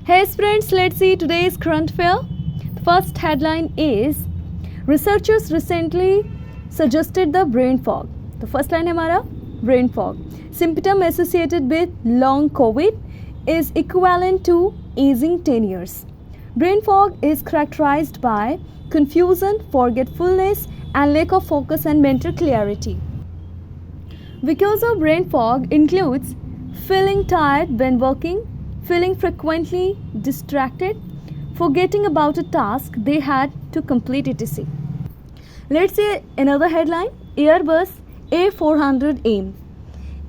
Hey friends, let's see today's current affair. The first headline is researchers recently suggested the brain fog. The first line है हमारा brain fog. Symptom associated with long COVID is equivalent to aging 10 years. Brain fog is characterized by confusion, forgetfulness, and lack of focus and mental clarity. Because of brain fog includes feeling tired when working, feeling frequently distracted, forgetting about a task they had to complete etc. Let's say another headline. Airbus A400M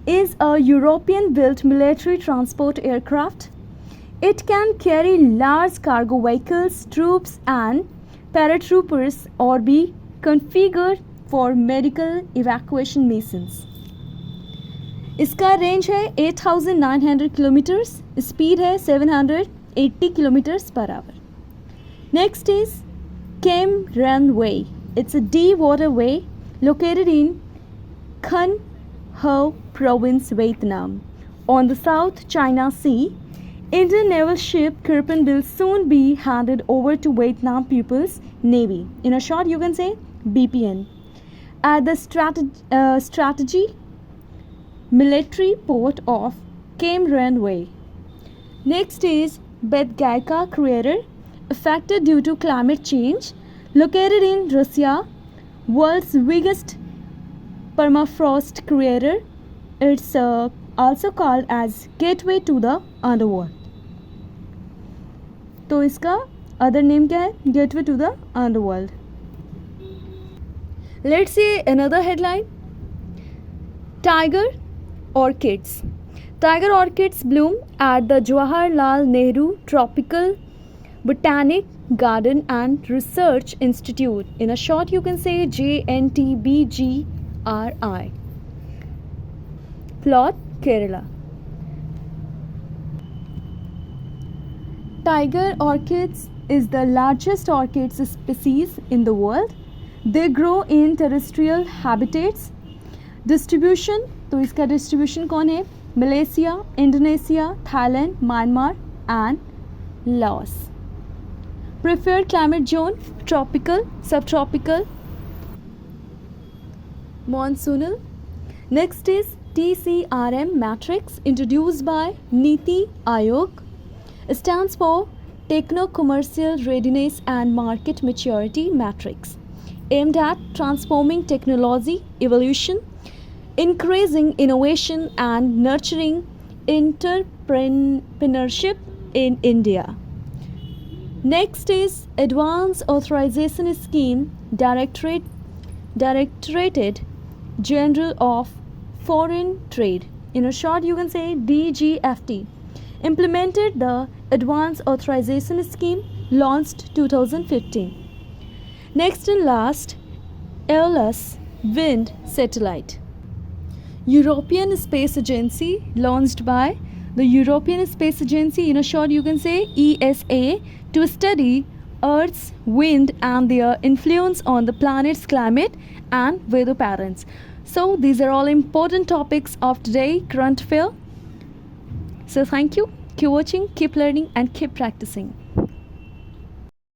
is a European-built military transport aircraft. It can carry large cargo vehicles, troops and paratroopers or be configured for medical evacuation missions. इसका range है 8,900 kilometres, speed है 780 kilometres per hour. Next is came runway. It's a D waterway located in Khanh Ho province, Vietnam, on the South China Sea. Indian naval ship Kirpan will soon be handed over to Vietnam People's Navy. In a short, you can say BPN. At the strategy military port of Cam Run. Next is Bedgaika crater, affected due to climate change, located in Russia, world's biggest permafrost crater. It's also called as gateway to the underworld. तो इसका other name क्या है? Gateway to the underworld. Let's see another headline. Tiger orchids. Tiger orchids bloom at the Jawaharlal Nehru Tropical Botanic Garden and Research Institute. In a short, you can say JNTBGRI. Plot, Kerala. Tiger orchids is the largest orchid species in the world. They grow in terrestrial habitats. Distribution, तो इसका distribution कौन है? Malaysia, Indonesia, Thailand, Myanmar and Laos. Preferred climate zone tropical, सब tropical, monsoonal. Next is TCRM matrix, introduced by Niti Aayog. Stands for Techno Commercial Readiness and Market Maturity Matrix, aimed at transforming technology evolution, increasing innovation and nurturing entrepreneurship in India. Next is Advanced Authorization Scheme, Directorate General of Foreign Trade. In a short, you can say DGFT. Implemented the Advanced Authorization Scheme, launched 2015. Next and last, ALS Wind Satellite. European Space Agency, launched by the European Space Agency, in a short you can say ESA, to study Earth's wind and their influence on the planet's climate and weather patterns. So these are all important topics of today current affair. So thank you, keep watching, keep learning and keep practicing.